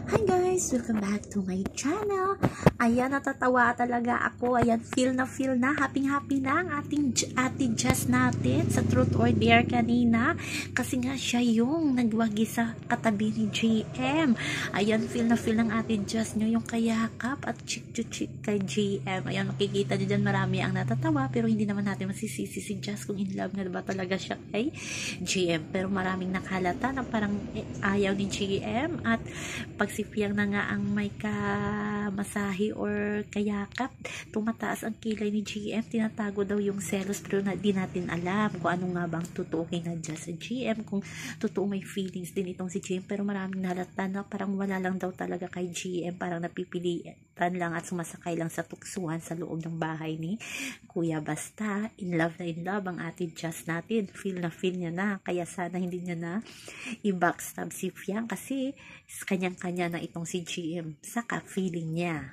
Hi guys! Welcome back to my channel. Ayan, natatawa talaga ako. Ayan, feel na, happy na ang ating Ate Jess natin sa Truth or Dare kanina. Kasi nga siya yung nagwagi sa katabi ni GM. Ayan, feel na ng Ate Jess nyo yung kayakap at chick kay GM. Ayan, makikita nyo dyan marami ang natatawa pero hindi naman natin masisisi si Jess kung in love na ba talaga siya kay GM. Pero maraming nakalata na parang ayaw ni GM at pag si Piang na nga ang may kamasahe or kayakap, tumataas ang kilay ni GM, tinatago daw yung selos pero di natin alam kung ano nga bang totoo kay Nadia sa GM, kung totoo may feelings din itong si GM, pero maraming nalata na parang wala lang daw talaga kay GM, parang napipilitan lang at sumasakay lang sa tuksuhan sa loob ng bahay ni Kuya. Basta in love ang Ate Jess natin, feel niya na, kaya sana hindi niya na i-backstab si Piang kasi kanyang-kanya na itong si GM, saka feeling niya.